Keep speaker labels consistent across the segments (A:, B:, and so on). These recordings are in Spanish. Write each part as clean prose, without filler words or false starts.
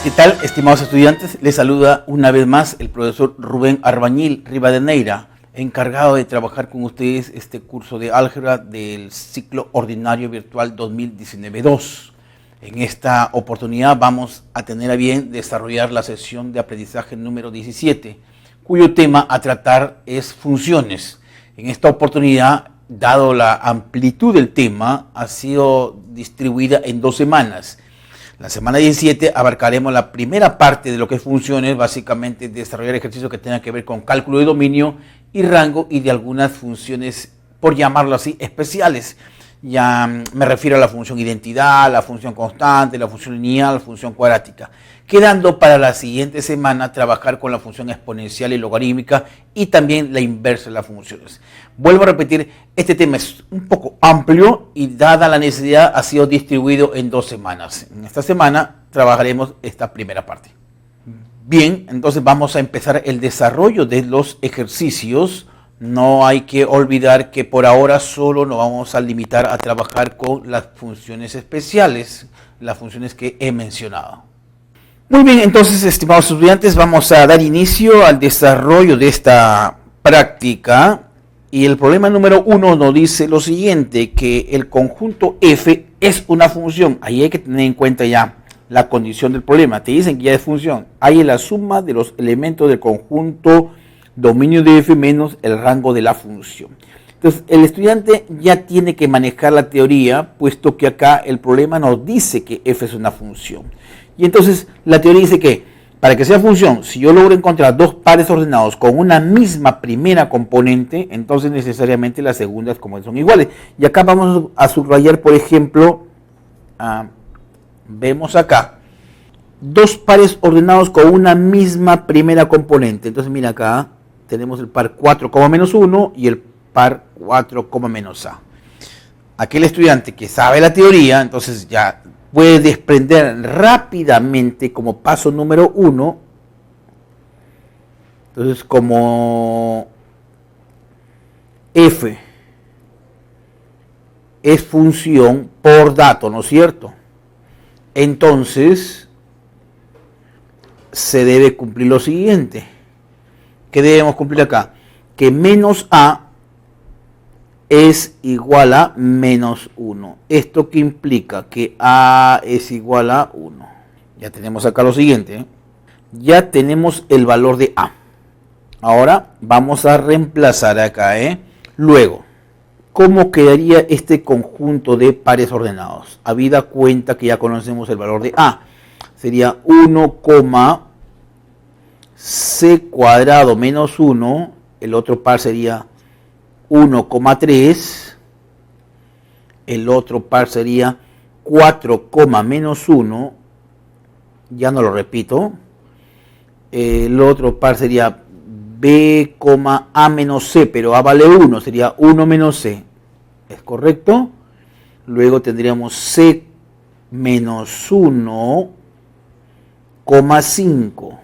A: ¿Qué tal, estimados estudiantes? Les saluda una vez más el profesor Rubén Arbañil Rivadeneira, encargado de trabajar con ustedes este curso de álgebra del ciclo ordinario virtual 2019-2. En esta oportunidad vamos a tener a bien desarrollar la sesión de aprendizaje número 17, cuyo tema a tratar es funciones. En esta oportunidad, dado la amplitud del tema, ha sido distribuida en 2 semanas. La semana 17 abarcaremos la primera parte de lo que es funciones, básicamente desarrollar ejercicios que tengan que ver con cálculo de dominio y rango y de algunas funciones, por llamarlo así, especiales. Ya me refiero a la función identidad, la función constante, la función lineal, la función cuadrática. Quedando para la siguiente semana trabajar con la función exponencial y logarítmica y también la inversa de las funciones. Vuelvo a repetir, este tema es un poco amplio y dada la necesidad ha sido distribuido en 2 semanas. En esta semana trabajaremos esta primera parte. Bien, entonces vamos a empezar el desarrollo de los ejercicios. No hay que olvidar que por ahora solo nos vamos a limitar a trabajar con las funciones especiales, las funciones que he mencionado. Muy bien, entonces, estimados estudiantes, vamos a dar inicio al desarrollo de esta práctica. Y el problema número 1 nos dice lo siguiente, que el conjunto F es una función. Ahí hay que tener en cuenta ya la condición del problema. Te dicen que ya es función. Hay la suma de los elementos del conjunto dominio de F menos el rango de la función. Entonces, el estudiante ya tiene que manejar la teoría, puesto que acá el problema nos dice que F es una función. Y entonces, la teoría dice que para que sea función, si yo logro encontrar 2 pares ordenados con una misma primera componente, entonces necesariamente las segundas como son iguales. Y acá vamos a subrayar, por ejemplo, vemos acá 2 pares ordenados con una misma primera componente. Entonces, mira acá, tenemos el par 4, menos 1 y el par 4, menos a. Aquel estudiante que sabe la teoría, entonces ya puede desprender rápidamente como paso número 1. Entonces, como F es función por dato, ¿no es cierto? Entonces, se debe cumplir lo siguiente. ¿Qué debemos cumplir acá? Que menos a es igual a menos 1. ¿Esto qué implica? Que a es igual a 1. Ya tenemos acá lo siguiente. Ya tenemos el valor de a. Ahora vamos a reemplazar acá. Luego, ¿cómo quedaría este conjunto de pares ordenados? Habida cuenta que ya conocemos el valor de a. Sería 1, c cuadrado menos 1, el otro par sería 1,3, el otro par sería 4, menos 1, ya no lo repito, el otro par sería b, a menos c, pero a vale 1, sería 1 menos c, ¿es correcto? Luego tendríamos c menos 1, 5.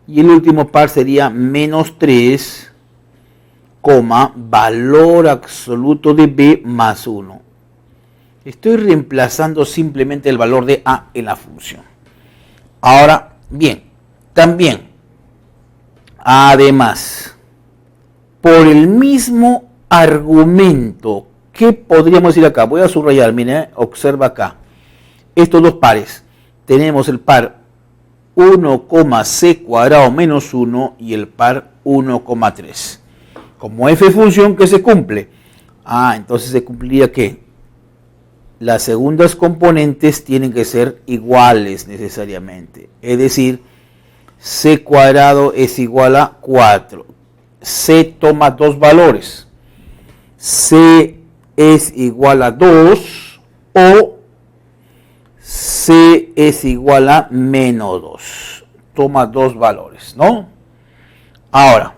A: Y el último par sería menos 3, valor absoluto de b más 1. Estoy reemplazando simplemente el valor de a en la función. Ahora, bien, también, además, por el mismo argumento, ¿qué podríamos decir acá? Voy a subrayar, miren, observa acá. Estos 2 pares, tenemos el par 1, c cuadrado menos 1 y el par 1,3. Como f es función que se cumple, entonces se cumpliría que las segundas componentes tienen que ser iguales necesariamente. Es decir, c cuadrado es igual a 4. C toma 2 valores. C es igual a 2 o C es igual a menos 2. Toma 2 valores, ¿no? Ahora,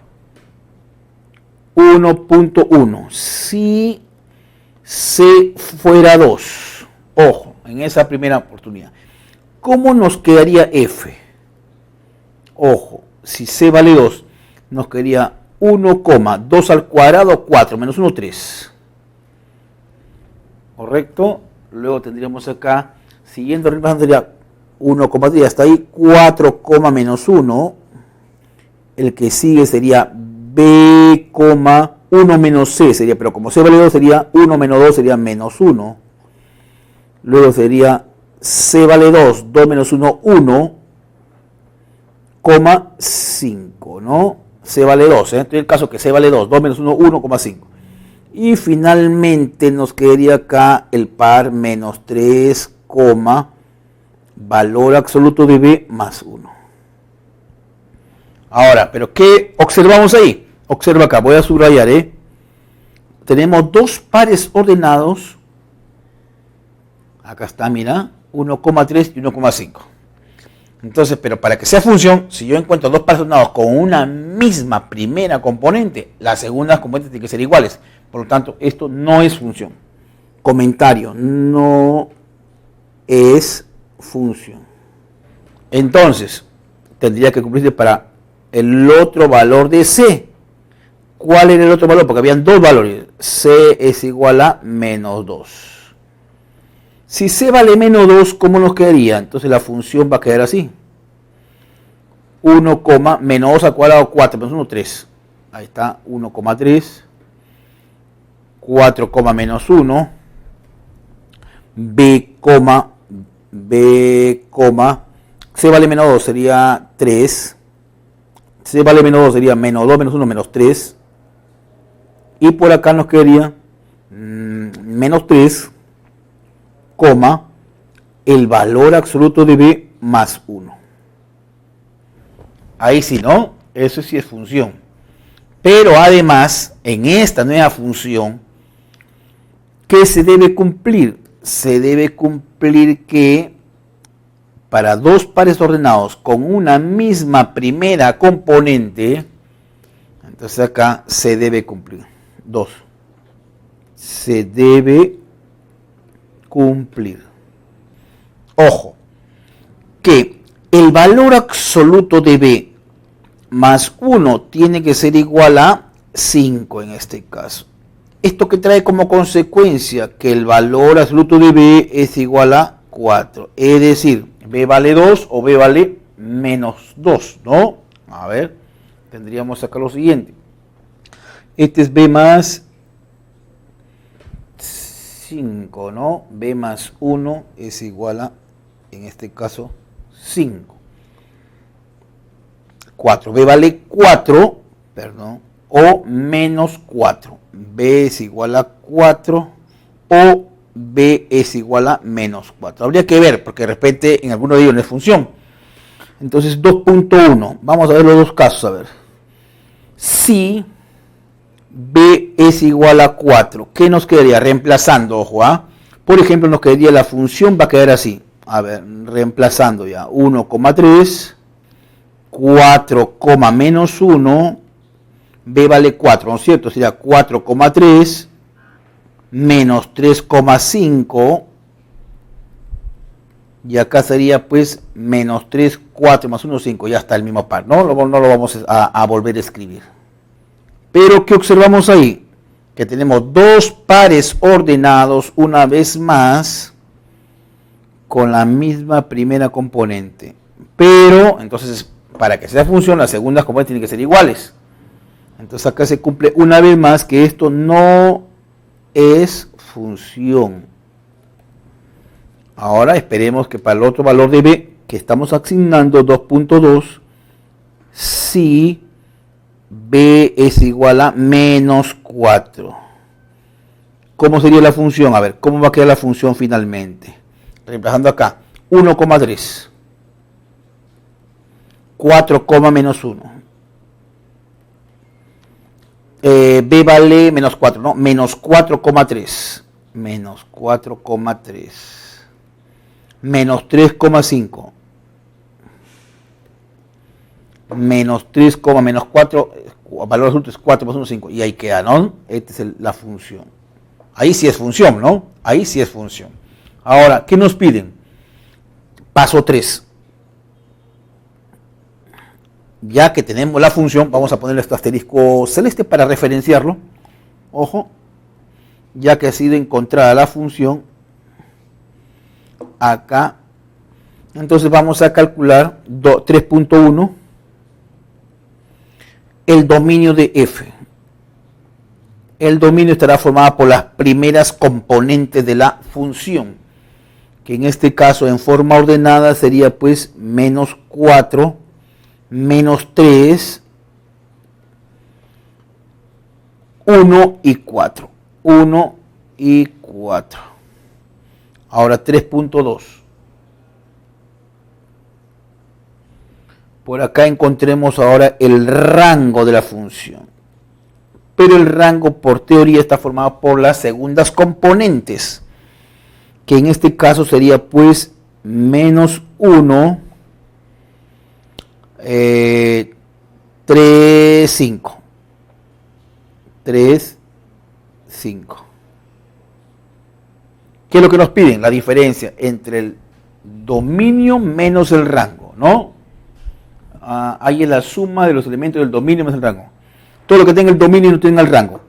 A: 1.1. Si C fuera 2, ojo, en esa primera oportunidad, ¿cómo nos quedaría F? Ojo, si C vale 2, nos quedaría 1, 2 al cuadrado, 4, menos 1, 3. ¿Correcto? Luego tendríamos acá, siguiendo reemplazando, sería 1,3, hasta ahí 4, menos 1. El que sigue sería B, 1 menos C sería, pero como C vale 2 sería 1 menos 2 sería menos 1. Luego sería C vale 2, 2 menos 1, 1, 5, ¿no? C vale 2, ¿eh? Estoy en el caso que C vale 2, 2 menos 1, 1,5. Y finalmente nos quedaría acá el par menos 3, valor absoluto de B más 1. Ahora, ¿pero qué observamos ahí? Observa acá, voy a subrayar, Tenemos dos pares ordenados. Acá está, mira, 1,3 y 1,5. Entonces, pero para que sea función, si yo encuentro dos pares ordenados con una misma primera componente, las segundas componentes tienen que ser iguales. Por lo tanto, esto no es función. Comentario, no es función. Entonces, tendría que cumplirse para el otro valor de C. ¿Cuál era el otro valor? Porque habían dos valores. C es igual a menos 2. Si C vale menos 2, ¿cómo nos quedaría? Entonces la función va a quedar así. 1, menos 2 al cuadrado, 4, menos 1, 3. Ahí está, 1,3. 4, menos 1. B, C vale menos 2 sería 3. C vale menos 2 sería menos 2 menos 1 menos 3. Y por acá nos quedaría menos 3, el valor absoluto de B más 1. Ahí sí, ¿no? Eso sí es función. Pero además, en esta nueva función, ¿qué se debe cumplir? Se debe cumplir que para dos pares ordenados con una misma primera componente, entonces acá se debe cumplir. 2. Se debe cumplir. Ojo, que el valor absoluto de B más 1 tiene que ser igual a 5 en este caso. Esto que trae como consecuencia que el valor absoluto de B es igual a 4. Es decir, B vale 2 o B vale menos 2, ¿no? A ver, tendríamos acá lo siguiente. Este es B más 5, ¿no? B más 1 es igual a, en este caso, 5. 4. B vale 4, perdón, o menos 4. B es igual a 4 o B es igual a menos 4. Habría que ver, porque de repente en alguno de ellos no es función. Entonces 2.1, vamos a ver los dos casos, a ver. Si B es igual a 4, ¿qué nos quedaría? Reemplazando, ojo, por ejemplo, nos quedaría la función, va a quedar así. A ver, reemplazando ya, 1,3, 4, menos 1, B vale 4, ¿no es cierto? Sería 4,3 menos 3,5 y acá sería pues menos 3, 4 más 1, 5, ya está el mismo par, ¿no? No lo vamos a volver a escribir. Pero ¿qué observamos ahí? Que tenemos dos pares ordenados una vez más con la misma primera componente. Pero, entonces, para que sea función, las segundas componentes tienen que ser iguales. Entonces acá se cumple una vez más que esto no es función. Ahora esperemos que para el otro valor de B, que estamos asignando 2.2, si B es igual a menos 4. ¿Cómo sería la función? A ver, ¿cómo va a quedar la función finalmente? Reemplazando acá, 1,3. 4, menos 1. B vale menos 4, ¿no? Menos 4,3. Menos 4,3. Menos 3,5. Menos 3, menos 4. Valor absoluto es 4 más 1, 5. Y ahí queda, ¿no? Esta es la función. Ahí sí es función, ¿no? Ahí sí es función. Ahora, ¿qué nos piden? Paso 3. Ya que tenemos la función, vamos a ponerle este asterisco celeste para referenciarlo. Ojo, ya que ha sido encontrada la función, acá Entonces vamos a calcular 3.1, el dominio de f. El dominio estará formado por las primeras componentes de la función, que en este caso en forma ordenada sería pues menos 4, menos 3, 1 y 4. 1 y 4. Ahora 3.2. Por acá encontremos ahora el rango de la función. Pero el rango por teoría está formado por las segundas componentes, que en este caso sería pues menos 1, 3, 5. 3, 5. ¿Qué es lo que nos piden? La diferencia entre el dominio menos el rango, ¿no? Ahí es la suma de los elementos del dominio menos el rango. Todo lo que tenga el dominio y no tenga el rango.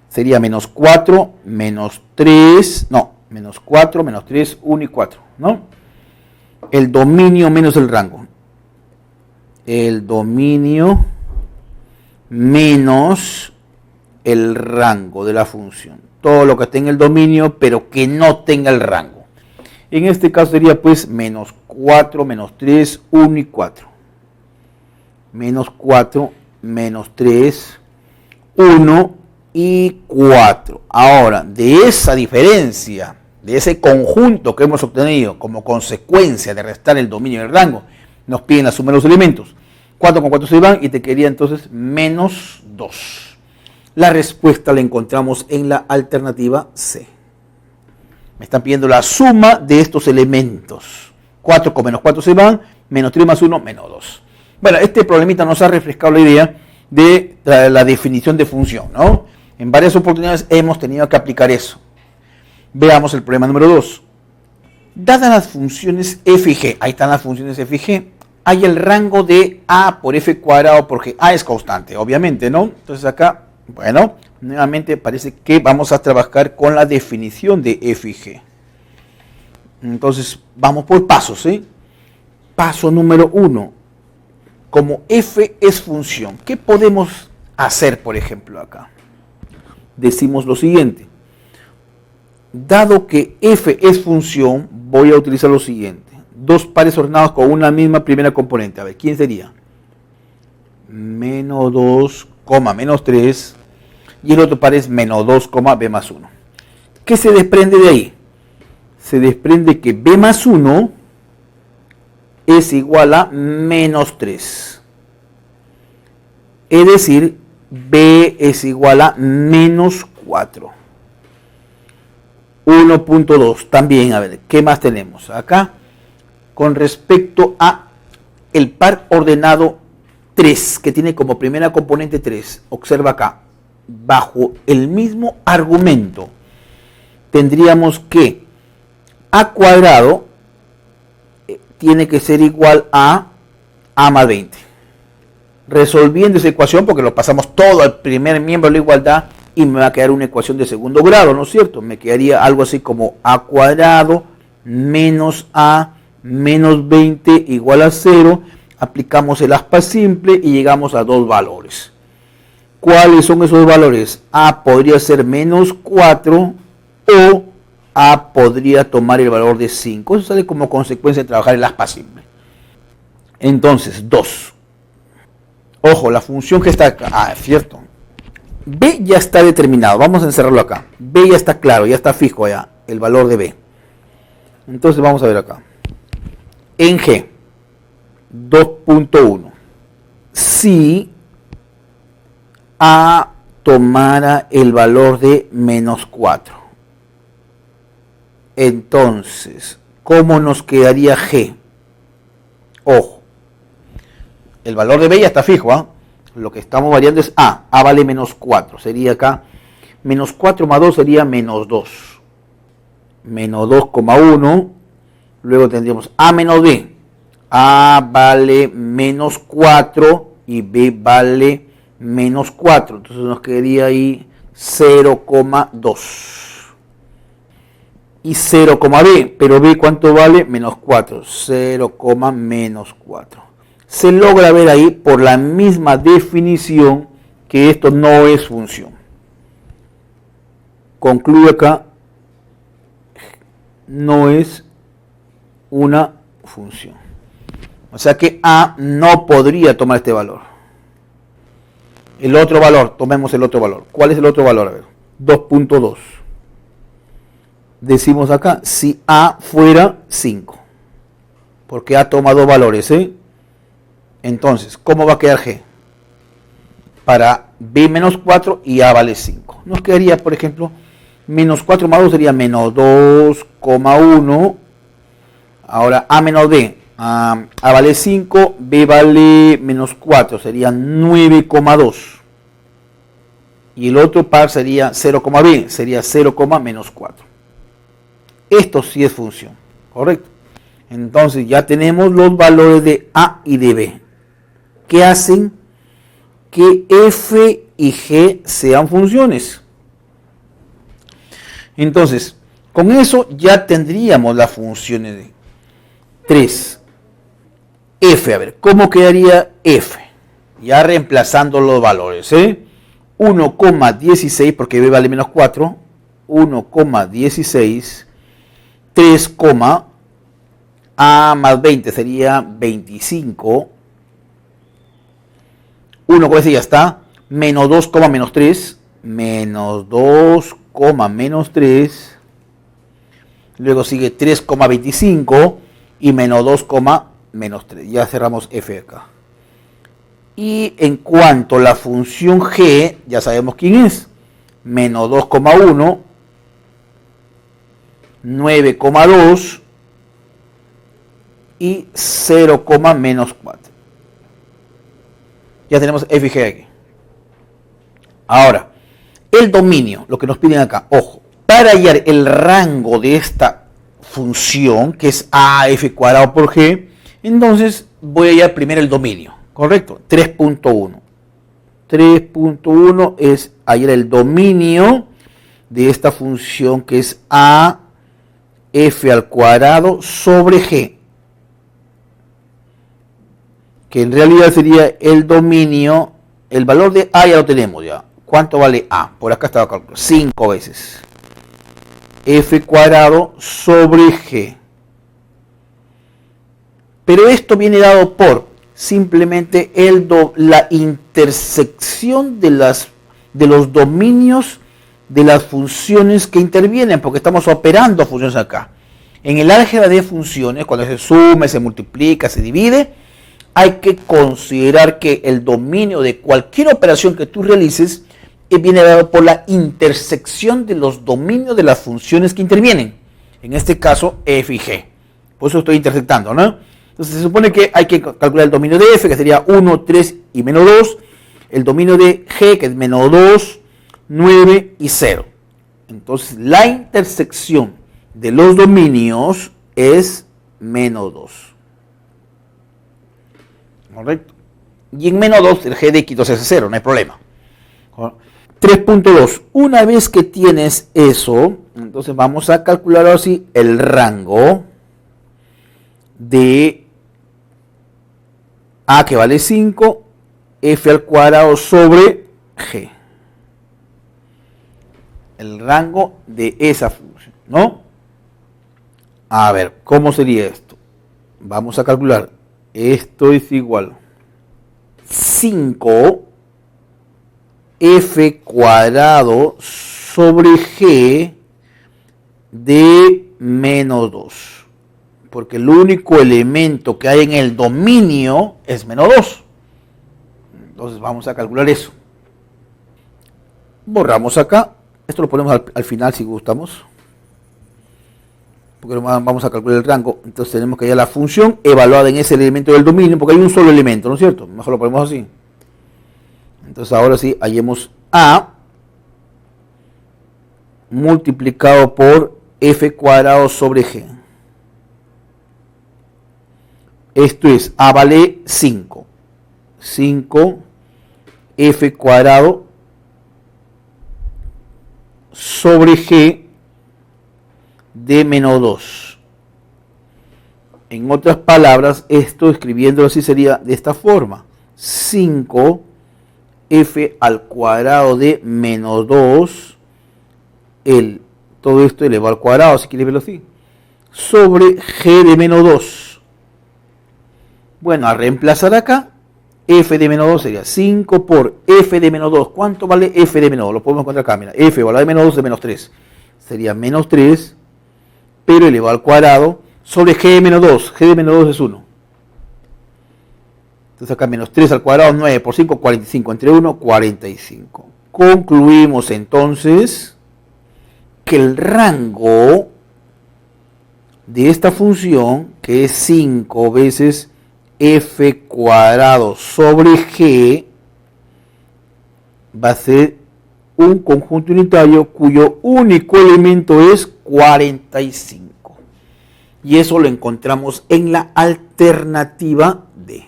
A: Sería menos 4, menos 3, no, menos 4, menos 3, 1 y 4, ¿no? El dominio menos el rango. El dominio menos el rango de la función. Todo lo que tenga el dominio, pero que no tenga el rango. En este caso sería pues menos 4, menos 3, 1 y 4. Menos 4, menos 3, 1 y 4. Ahora, de esa diferencia, de ese conjunto que hemos obtenido como consecuencia de restar el dominio y el rango, nos piden la suma de los elementos. 4 con 4 se van y te quedaría entonces menos 2. La respuesta la encontramos en la alternativa C. Me están pidiendo la suma de estos elementos. 4 con menos 4 se van, menos 3 más 1, menos 2. Bueno, este problemita nos ha refrescado la idea de la definición de función, ¿no? En varias oportunidades hemos tenido que aplicar eso. Veamos el problema número 2. Dadas las funciones f y g, ahí están las funciones f y g, hay el rango de a por f cuadrado porque a es constante, obviamente, ¿no? Entonces acá, bueno, nuevamente parece que vamos a trabajar con la definición de f y g. Entonces, vamos por pasos, ¿sí? Paso número 1. Como f es función, ¿qué podemos hacer, por ejemplo, acá? Decimos lo siguiente. Dado que f es función, voy a utilizar lo siguiente. Dos pares ordenados con una misma primera componente. A ver, ¿quién sería? Menos 2, menos 3. Y el otro par es menos 2, b más 1. ¿Qué se desprende de ahí? Se desprende que b más 1 es igual a menos 3. Es decir, b es igual a menos 4. 1.2. También, a ver, ¿qué más tenemos acá? Con respecto a el par ordenado 3, que tiene como primera componente 3. Observa acá. Bajo el mismo argumento, tendríamos que a cuadrado tiene que ser igual a más 20. Resolviendo esa ecuación, porque lo pasamos todo al primer miembro de la igualdad, y me va a quedar una ecuación de segundo grado, ¿no es cierto? Me quedaría algo así como a cuadrado menos a menos 20 igual a 0. Aplicamos el aspa simple y llegamos a dos valores. ¿Cuáles son esos valores? A podría ser menos 4 o A podría tomar el valor de 5. Eso sale como consecuencia de trabajar el aspa simple. Entonces, 2. Ojo, la función que está acá, cierto. B ya está determinado. Vamos a encerrarlo acá. B ya está claro, ya está fijo ya el valor de B. Entonces vamos a ver acá. En G, 2.1. Si A tomara el valor de menos 4. Entonces, ¿cómo nos quedaría G? Ojo, el valor de B ya está fijo, ¿ah? Lo que estamos variando es A. A vale menos 4. Sería acá, menos 4 más 2 sería menos 2. Menos 2,1. Luego tendríamos A menos B. A vale menos 4 y B vale menos 4. Entonces nos quedaría ahí 0,2. y 0, b, pero b ¿cuánto vale? Menos 4, 0, menos 4. Se logra ver ahí por la misma definición que esto no es función. Concluye acá, no es una función. O sea que A no podría tomar este valor. El otro valor, tomemos el otro valor. ¿Cuál es el otro valor? A ver, 2.2. Decimos acá, si A fuera 5. Porque A toma dos valores, ¿eh? Entonces, ¿cómo va a quedar G? Para B menos 4 y A vale 5. Nos quedaría, por ejemplo, menos 4 más 2 sería menos 2,1. Ahora A menos B. A vale 5, B vale menos 4, sería 9,2. Y el otro par sería 0,B, sería 0, menos 4. Esto sí es función, ¿correcto? Entonces ya tenemos los valores de A y de B, que hacen que F y G sean funciones. Entonces, con eso ya tendríamos las funciones de 3. F, a ver, ¿cómo quedaría F? Ya reemplazando los valores, 1,16, porque B vale menos 4, 1,16, 3, A más 20 sería 25, 1, como ya está, menos 2, menos 3, menos 2, menos 3, luego sigue 3,25 y menos 2, menos 3. Ya cerramos F acá. Y en cuanto a la función G, ya sabemos quién es. Menos 2,1, 9,2 y 0, menos 4. Ya tenemos F y G aquí. Ahora, el dominio, lo que nos piden acá. Ojo, para hallar el rango de esta función, que es AF cuadrado por G, entonces voy a hallar primero el dominio, ¿correcto? 3.1. 3.1 es hallar el dominio de esta función que es A F al cuadrado sobre G. Que en realidad sería el dominio, el valor de A ya lo tenemos ya. ¿Cuánto vale A? Por acá estaba calculando, 5 veces. F cuadrado sobre G. Pero esto viene dado por simplemente la intersección de los dominios de las funciones que intervienen, porque estamos operando funciones acá. En el álgebra de funciones, cuando se suma, se multiplica, se divide, hay que considerar que el dominio de cualquier operación que tú realices viene dado por la intersección de los dominios de las funciones que intervienen. En este caso, F y G. Por eso estoy intersectando, ¿no? Entonces se supone que hay que calcular el dominio de F, que sería 1, 3 y menos 2. El dominio de G, que es menos 2, 9 y 0. Entonces la intersección de los dominios es menos 2. ¿Correcto? Y en menos 2 el G de X2 es 0, no hay problema. 3.2. Una vez que tienes eso, entonces vamos a calcular ahora sí el rango de A, que vale 5, F al cuadrado sobre G. El rango de esa función, ¿no? A ver, ¿cómo sería esto? Vamos a calcular. Esto es igual 5 F cuadrado sobre G de menos 2. Porque el único elemento que hay en el dominio es menos 2. Entonces vamos a calcular eso. Borramos acá. Esto lo ponemos al final si gustamos. Porque vamos a calcular el rango. Entonces tenemos que hallar la función evaluada en ese elemento del dominio, porque hay un solo elemento, ¿no es cierto? Mejor lo ponemos así. Entonces ahora sí, hallemos A multiplicado por F cuadrado sobre G. Esto es, A vale 5. 5 F cuadrado sobre G de menos 2. En otras palabras, esto escribiéndolo así sería de esta forma. 5 f al cuadrado de menos 2, todo esto elevado al cuadrado, si quieres verlo así, sobre g de menos 2. Bueno, a reemplazar acá, f de menos 2 sería 5 por f de menos 2. ¿Cuánto vale f de menos 2? Lo podemos encontrar acá, mira, f valor de menos 2 de menos 3. Sería menos 3, pero elevado al cuadrado, sobre g de menos 2. G de menos 2 es 1. Entonces acá menos 3 al cuadrado, 9 por 5, 45. Entre 1, 45. Concluimos entonces que el rango de esta función, que es 5 veces f cuadrado sobre g, va a ser un conjunto unitario cuyo único elemento es 45. Y eso lo encontramos en la alternativa D.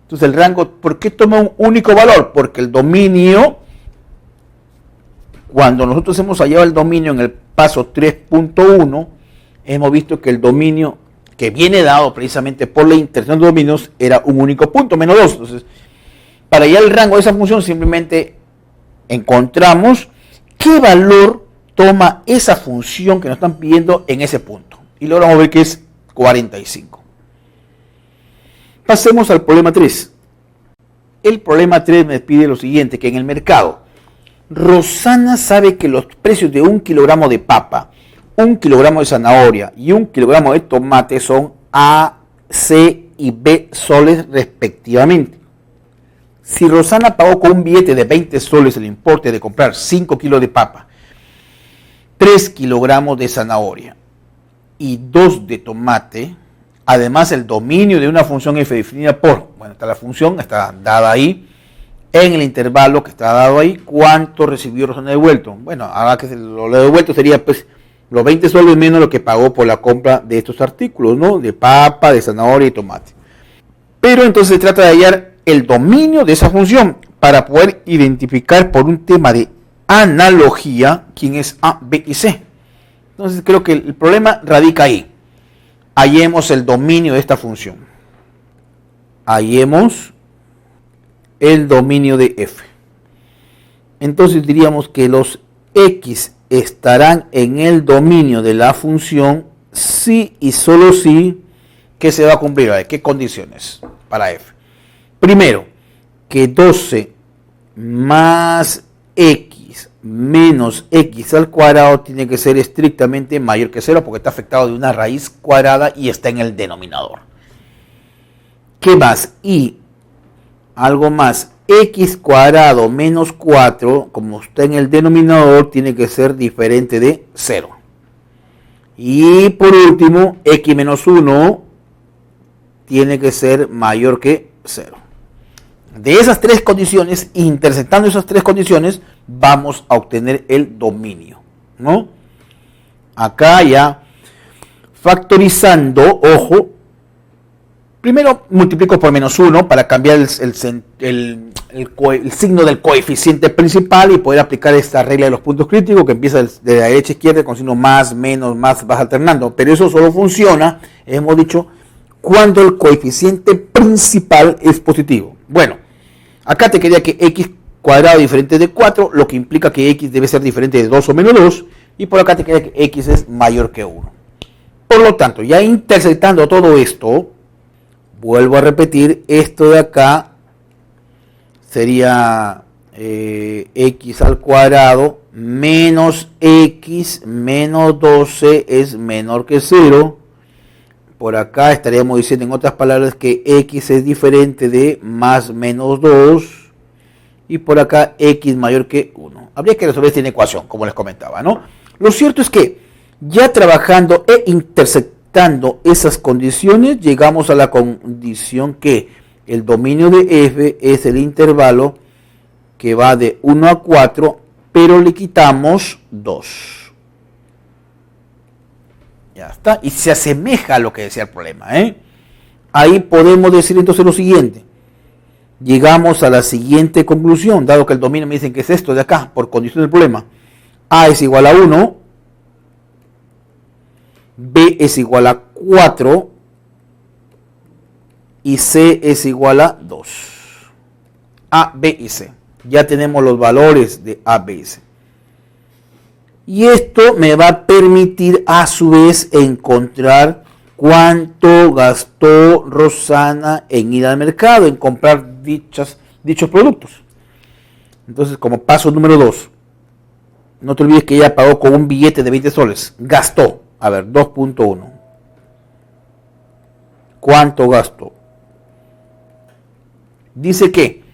A: Entonces el rango, ¿por qué toma un único valor? Porque el dominio, cuando nosotros hemos hallado el dominio en el paso 3.1, hemos visto que el dominio que viene dado precisamente por la intersección de dominios era un único punto, menos 2. Entonces, para hallar el rango de esa función, simplemente encontramos qué valor toma esa función que nos están pidiendo en ese punto. Y logramos ver que es 45. Pasemos al problema 3. El problema 3 me pide lo siguiente, que en el mercado, Rosana sabe que los precios de 1 kilogramo de papa, 1 kilogramo de zanahoria y 1 kilogramo de tomate son A, C y B soles respectivamente. Si Rosana pagó con un billete de 20 soles el importe de comprar 5 kilos de papa, 3 kilogramos de zanahoria y 2 de tomate, además el dominio de una función f definida por, bueno, está la función, está dada ahí, en el intervalo que está dado ahí, ¿cuánto recibió Rosana devuelto? Bueno, ahora que lo devuelto sería pues los 20 soles menos lo que pagó por la compra de estos artículos, ¿no? De papa, de zanahoria y tomate. Pero entonces se trata de hallar el dominio de esa función para poder identificar por un tema de analogía quién es A, B y C. Entonces creo que el problema radica ahí. Hallemos el dominio de esta función. Hallemos el dominio de f. Entonces diríamos que los x estarán en el dominio de la función si y solo si que se va a cumplir. A ver, ¿qué condiciones para f? Primero, que 12 más x menos x al cuadrado tiene que ser estrictamente mayor que 0 porque está afectado de una raíz cuadrada y está en el denominador. ¿Qué más? Y algo más, x cuadrado menos 4, como está en el denominador, tiene que ser diferente de 0. Y por último, x menos 1 tiene que ser mayor que 0. De esas tres condiciones, intersectando esas tres condiciones, vamos a obtener el dominio, ¿no? Acá ya, factorizando, ojo, primero multiplico por menos 1 para cambiar el signo del coeficiente principal y poder aplicar esta regla de los puntos críticos que empieza de la derecha a izquierda con signo más, menos, más, vas alternando. Pero eso solo funciona, hemos dicho, cuando el coeficiente principal es positivo. Bueno, acá te quería que x cuadrado diferente de 4, lo que implica que x debe ser diferente de 2 o menos 2, y por acá te quería que x es mayor que 1. Por lo tanto, ya intersectando todo esto, vuelvo a repetir, esto de acá sería x al cuadrado menos x menos 12 es menor que 0. Por acá estaríamos diciendo en otras palabras que x es diferente de más menos 2 y por acá x mayor que 1. Habría que resolver esta ecuación, como les comentaba, ¿no? Lo cierto es que ya trabajando e intersectando esas condiciones, llegamos a la condición que el dominio de f es el intervalo que va de 1 a 4, pero le quitamos 2. Ya está, y se asemeja a lo que decía el problema, ¿eh? Ahí podemos decir entonces lo siguiente. Llegamos a la siguiente conclusión, dado que el dominio me dicen que es esto de acá, por condición del problema. A es igual a 1, B es igual a 4 y C es igual a 2. A, B y C. Ya tenemos los valores de A, B y C. Y esto me va a permitir a su vez encontrar cuánto gastó Rosana en ir al mercado, en comprar dichos productos. Entonces, como paso número 2, no te olvides que ella pagó con un billete de 20 soles. Gastó, a ver, 2.1. ¿Cuánto gastó? Dice que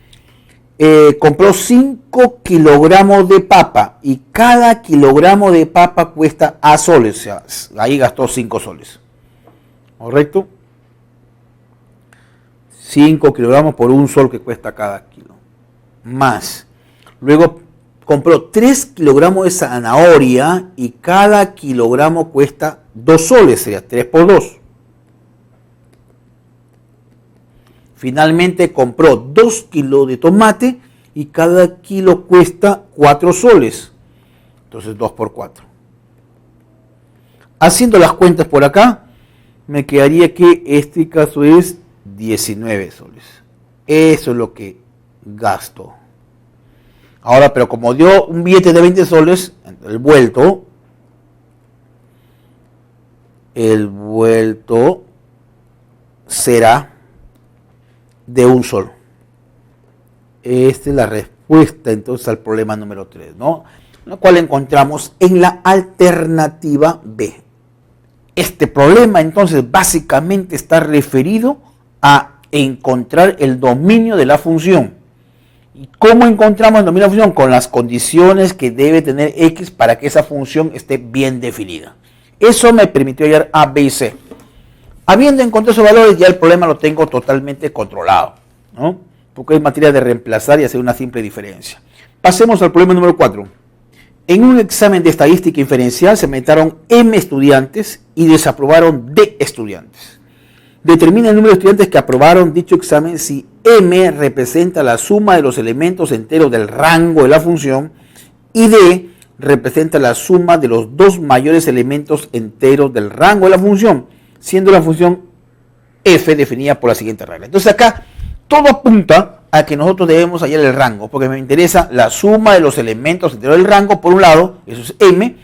A: compró 5 kilogramos de papa y cada kilogramo de papa cuesta A soles. O sea, ahí gastó 5 soles. ¿Correcto? 5 kilogramos por 1 sol que cuesta cada kilo. Más. Luego compró 3 kilogramos de zanahoria y cada kilogramo cuesta 2 soles. Sería 3 por 2. Finalmente compró 2 kilos de tomate y cada kilo cuesta 4 soles. Entonces 2 por 4. Haciendo las cuentas por acá, me quedaría que este caso es 19 soles. Eso es lo que gasto. Ahora, pero como dio un billete de 20 soles, el vuelto será de 1 sol. Esta es la respuesta entonces al problema número 3, ¿no? La cual encontramos en la alternativa B. Este problema entonces básicamente está referido a encontrar el dominio de la función. ¿Y cómo encontramos el dominio de la función? Con las condiciones que debe tener X para que esa función esté bien definida. Eso me permitió hallar A, B y C. Habiendo encontrado esos valores, ya el problema lo tengo totalmente controlado, ¿no? Porque es materia de reemplazar y hacer una simple diferencia. Pasemos al problema número 4. En un examen de estadística inferencial se metieron M estudiantes y desaprobaron D estudiantes. Determina el número de estudiantes que aprobaron dicho examen si M representa la suma de los elementos enteros del rango de la función y D representa la suma de los dos mayores elementos enteros del rango de la función, siendo la función f definida por la siguiente regla. Entonces acá todo apunta a que nosotros debemos hallar el rango, porque me interesa la suma de los elementos enteros del rango, por un lado, eso es m,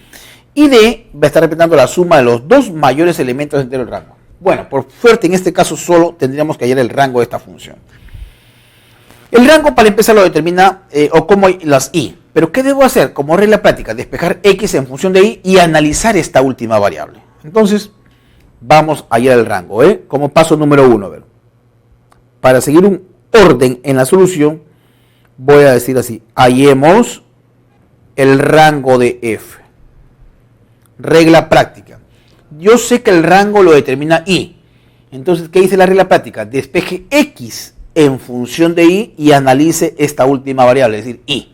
A: y d va a estar representando la suma de los dos mayores elementos enteros del rango. Bueno, por suerte en este caso solo tendríamos que hallar el rango de esta función. El rango para empezar lo determina o como las i. Pero ¿qué debo hacer? Como regla práctica, despejar x en función de y y analizar esta última variable. Entonces, vamos a hallar el rango, como paso número 1. Para seguir un orden en la solución, voy a decir así: hallemos el rango de f. Regla práctica. Yo sé que el rango lo determina y. Entonces, ¿qué dice la regla práctica? Despeje x en función de y analice esta última variable, es decir, y.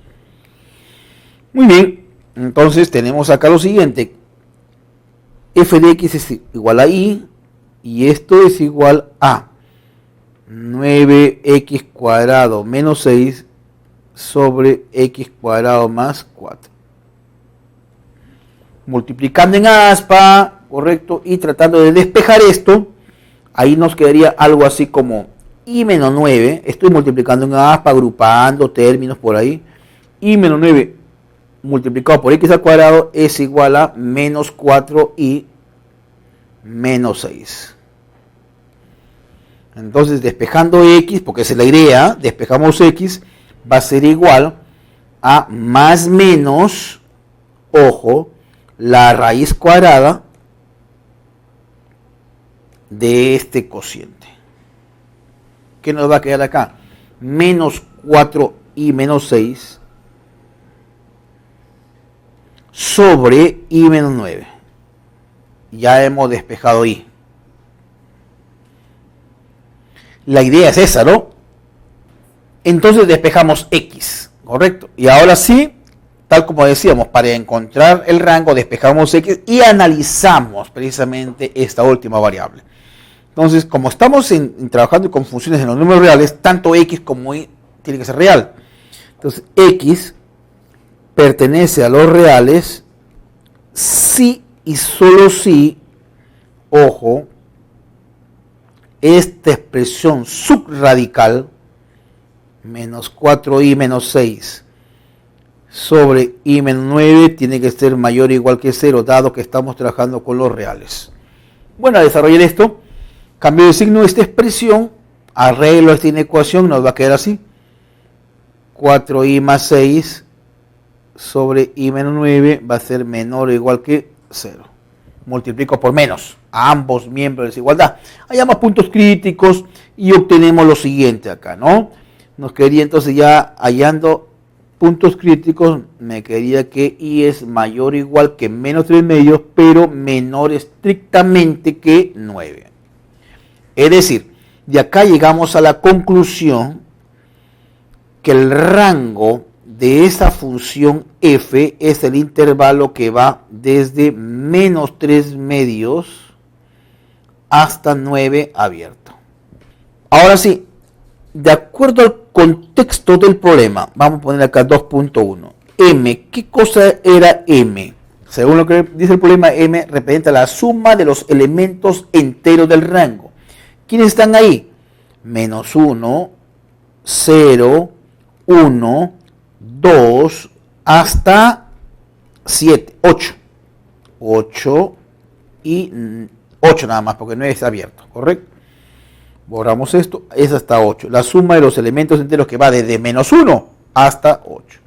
A: Muy bien, entonces tenemos acá lo siguiente: f de x es igual a y esto es igual a 9x cuadrado menos 6 sobre x cuadrado más 4. Multiplicando en aspa, correcto, y tratando de despejar esto, ahí nos quedaría algo así como y menos 9, estoy multiplicando en aspa, agrupando términos por ahí, y menos 9 multiplicado por x al cuadrado es igual a menos 4y menos 6. Entonces, despejando x, porque esa es la idea, despejamos x, va a ser igual a más menos, ojo, la raíz cuadrada de este cociente. ¿Qué nos va a quedar acá? Menos 4y menos 6 sobre y menos 9. Ya hemos despejado y. La idea es esa, ¿no? Entonces despejamos x, ¿correcto? Y ahora sí, tal como decíamos, para encontrar el rango despejamos x y analizamos precisamente esta última variable. Entonces, como estamos trabajando con funciones en los números reales, tanto x como y tiene que ser real. Entonces, x pertenece a los reales si y solo si ojo, esta expresión subradical, menos 4i menos 6 sobre i menos 9 tiene que ser mayor o igual que 0, dado que estamos trabajando con los reales. Bueno, a desarrollar esto, cambio de signo de esta expresión, arreglo esta inecuación, nos va a quedar así. 4i más 6 sobre i menos 9 va a ser menor o igual que 0. Multiplico por menos a ambos miembros de desigualdad. Hallamos puntos críticos y obtenemos lo siguiente acá, ¿no? Nos quedaría entonces ya hallando puntos críticos, me quedaría que i es mayor o igual que menos 3 medios, pero menor estrictamente que 9. Es decir, de acá llegamos a la conclusión que el rango de esa función f es el intervalo que va desde menos 3 medios hasta 9 abierto. Ahora sí, de acuerdo al contexto del problema, vamos a poner acá 2.1. M, ¿qué cosa era M? Según lo que dice el problema, M representa la suma de los elementos enteros del rango. ¿Quiénes están ahí? Menos 1, 0, 1, 2, hasta 7, 8. 8 y 8 nada más, porque 9 está abierto, ¿correcto? Borramos esto, es hasta 8. La suma de los elementos enteros que va desde menos 1 hasta 8.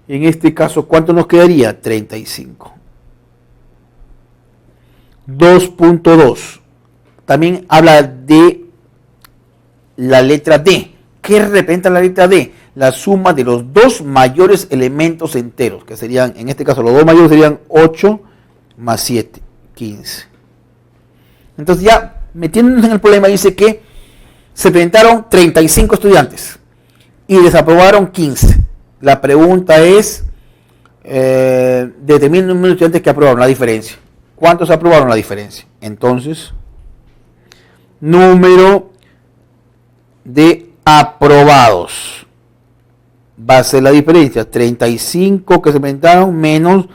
A: En este caso, ¿cuánto nos quedaría? 35. 2.2. También habla de la letra D. ¿Qué representa la letra D? La suma de los dos mayores elementos enteros, que serían, en este caso, los dos mayores serían 8 más 7, 15. Entonces ya metiéndonos en el problema, dice que se presentaron 35 estudiantes y desaprobaron 15. La pregunta es, determina el número de estudiantes que aprobaron, la diferencia. ¿Cuántos aprobaron la diferencia? Entonces, número de aprobados va a ser la diferencia. 35 que se presentaron menos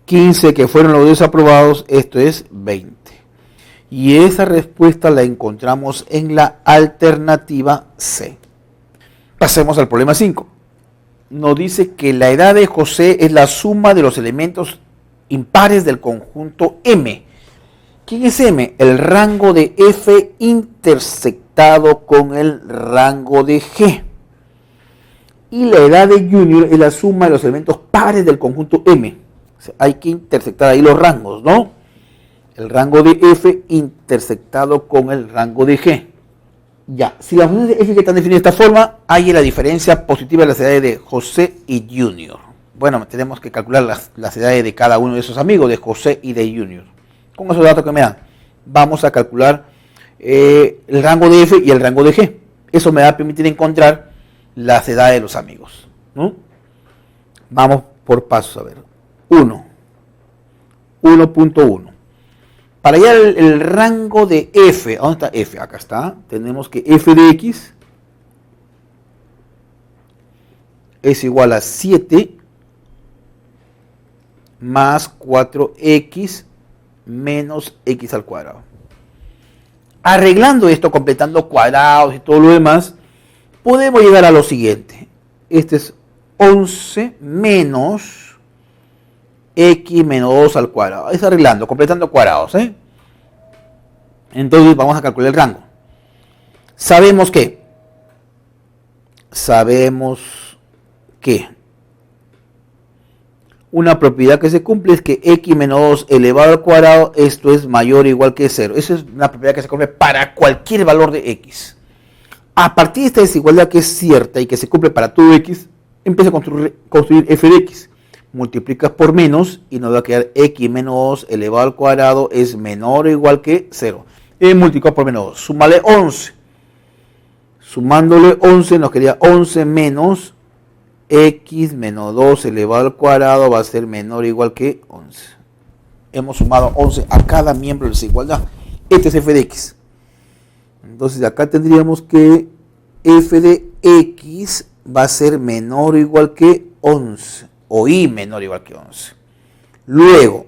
A: 15 que fueron los desaprobados, esto es 20. Y esa respuesta la encontramos en la alternativa C. Pasemos al problema 5. Nos dice que la edad de José es la suma de los elementos impares del conjunto M. ¿Quién es M? El rango de F intersectado con el rango de G. Y la edad de Junior es la suma de los elementos pares del conjunto M. O sea, hay que intersectar ahí los rangos, ¿no? El rango de F intersectado con el rango de G. Ya, si las funciones de F que están definidas de esta forma, hay la diferencia positiva de las edades de José y Junior. Bueno, tenemos que calcular las edades de cada uno de esos amigos, de José y de Junior. Con esos datos que me dan, vamos a calcular el rango de F y el rango de G. Eso me va a permitir encontrar las edades de los amigos, ¿no? Vamos por pasos a ver. 1.1. Para hallar el rango de F, ¿dónde está F? Acá está. Tenemos que F de X es igual a 7 más 4X menos X al cuadrado. Arreglando esto, completando cuadrados y todo lo demás, podemos llegar a lo siguiente. Este es 11 menos X menos 2 al cuadrado. Es arreglando, completando cuadrados, ¿eh? Entonces vamos a calcular el rango. Sabemos que una propiedad que se cumple es que X menos 2 elevado al cuadrado, esto es mayor o igual que 0. Esa es una propiedad que se cumple para cualquier valor de X. A partir de esta desigualdad que es cierta y que se cumple para todo X, empieza a construir F de X. Multiplicas por menos y nos va a quedar X menos 2 elevado al cuadrado es menor o igual que 0. Multiplicado por menos 2. Súmale 11. Sumándole 11 nos quedaría 11 menos X menos 2 elevado al cuadrado va a ser menor o igual que 11. Hemos sumado 11 a cada miembro de desigualdad. Este es F de X. Entonces acá tendríamos que F de X va a ser menor o igual que 11. O I menor o igual que 11. Luego,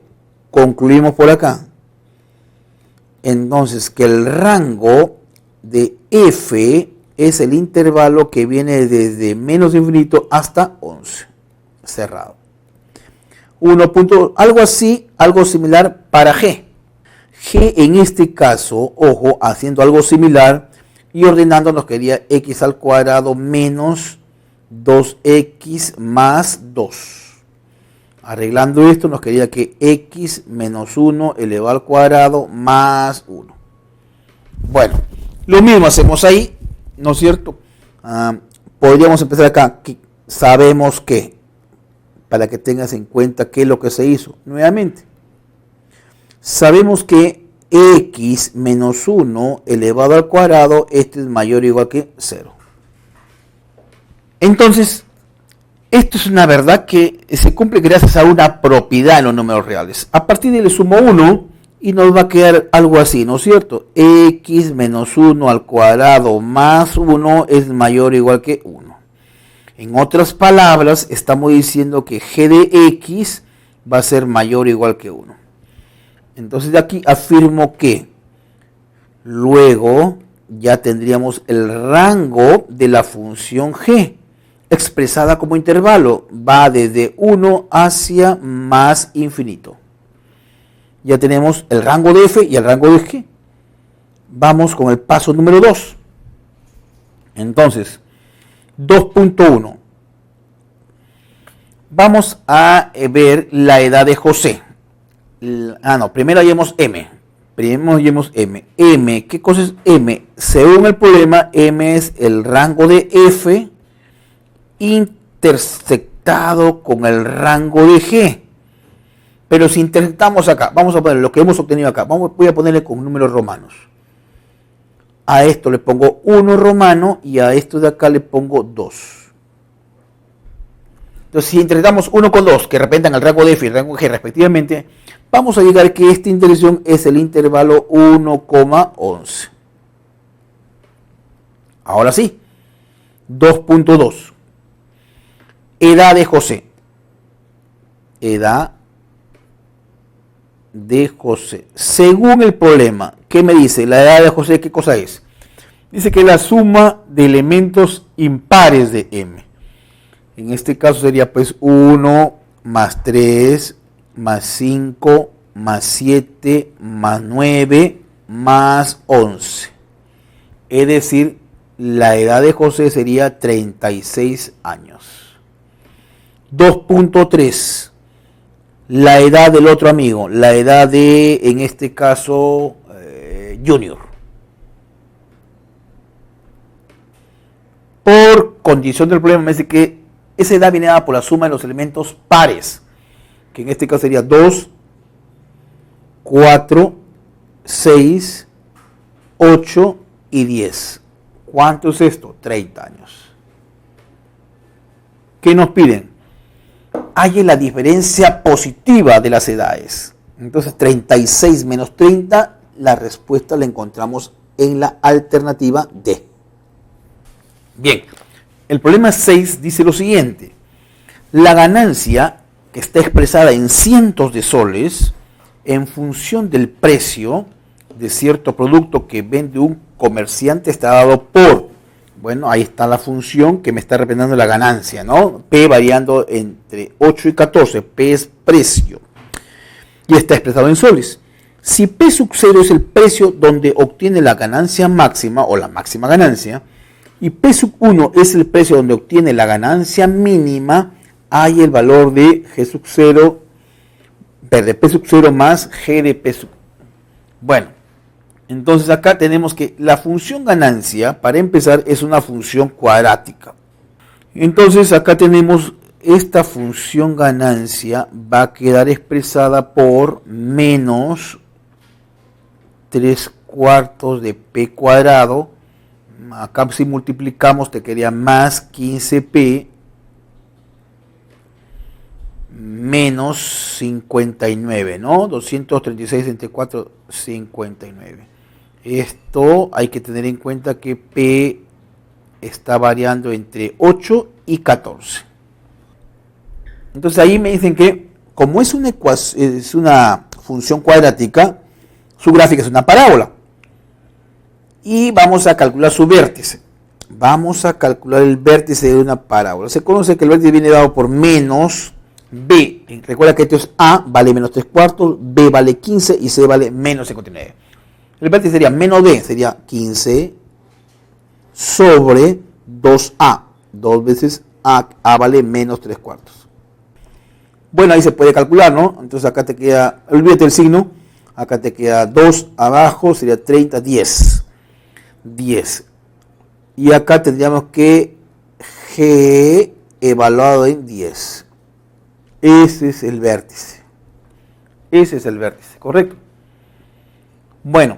A: concluimos por acá. entonces que el rango de f es el intervalo que viene desde menos infinito hasta 11, cerrado. Algo así, algo similar para g. G en este caso, ojo, haciendo algo similar y ordenando nos quedaría x al cuadrado menos 2x más 2. Arreglando esto nos quedaría que x menos 1 elevado al cuadrado más 1. Bueno, lo mismo hacemos ahí, ¿no es cierto? Podríamos empezar acá. Sabemos que, para que tengas en cuenta qué es lo que se hizo. Nuevamente, sabemos que x menos 1 elevado al cuadrado, este es mayor o igual que 0. Entonces, esto es una verdad que se cumple gracias a una propiedad en los números reales. A partir de le sumo 1 y nos va a quedar algo así, ¿no es cierto? X menos 1 al cuadrado más 1 es mayor o igual que 1. En otras palabras, estamos diciendo que g de x va a ser mayor o igual que 1. Entonces de aquí afirmo que luego ya tendríamos el rango de la función g, expresada como intervalo, va desde 1 hacia más infinito. Ya tenemos el rango de f y el rango de g. Vamos con el paso número 2. Entonces, 2.1. Vamos a ver la edad de José. Primero hallemos m. M, ¿qué cosa es m? Según el problema, m es el rango de f intersectado con el rango de g. Pero si intersectamos acá, vamos a poner lo que hemos obtenido acá. Voy a ponerle con números romanos. A esto le pongo 1 romano y a esto de acá le pongo 2. Entonces, si intersectamos 1 con 2, que representan el rango de f y el rango de g respectivamente, vamos a llegar que esta intersección es el intervalo 1,11. Ahora sí, 2.2. Edad de José. Edad de José. Según el problema, ¿qué me dice? La edad de José, ¿qué cosa es? Dice que la suma de elementos impares de m. En este caso sería pues 1 más 3 más 5 más 7 más 9 más 11. Es decir, la edad de José sería 36 años. 2.3. La edad del otro amigo, la edad de, en este caso, Junior. Por condición del problema me dice que esa edad viene dada por la suma de los elementos pares, que en este caso sería 2, 4, 6, 8 y 10. ¿Cuánto es esto? 30 años. ¿Qué nos piden? Halle la diferencia positiva de las edades. Entonces 36 menos 30, la respuesta la encontramos en la alternativa D. Bien, el problema 6 dice lo siguiente. La ganancia, que está expresada en cientos de soles, en función del precio de cierto producto que vende un comerciante, está dado por, bueno, ahí está la función que me está representando la ganancia, ¿no? P variando entre 8 y 14, P es precio, y está expresado en soles. Si P sub 0 es el precio donde obtiene la ganancia máxima o la máxima ganancia, y P sub 1 es el precio donde obtiene la ganancia mínima, hay el valor de G sub 0, de P sub 0 más G de P sub. Bueno, entonces acá tenemos que la función ganancia, para empezar, es una función cuadrática. Entonces acá tenemos esta función ganancia, va a quedar expresada por menos 3/4 de P cuadrado. Acá si multiplicamos te quedaría más 15P menos 59, ¿no? 236 entre 4, 59. Esto hay que tener en cuenta que P está variando entre 8 y 14. Entonces ahí me dicen que como es una función cuadrática,
B: Su gráfica es una parábola. Y vamos a calcular su vértice. Vamos a calcular el vértice de una parábola. Se conoce que el vértice viene dado por menos B. Recuerda que esto es A, vale menos 3/4, B vale 15 y C vale menos 59. El vértice sería menos B, sería 15 sobre 2A. 2 veces A vale menos 3/4. Bueno, ahí se puede calcular, ¿no? Entonces acá te queda, olvídate el signo, acá te queda 2 abajo, sería 30, 10. 10. Y acá tendríamos que G evaluado en 10. Ese es el vértice. Ese es el vértice, ¿correcto? Bueno,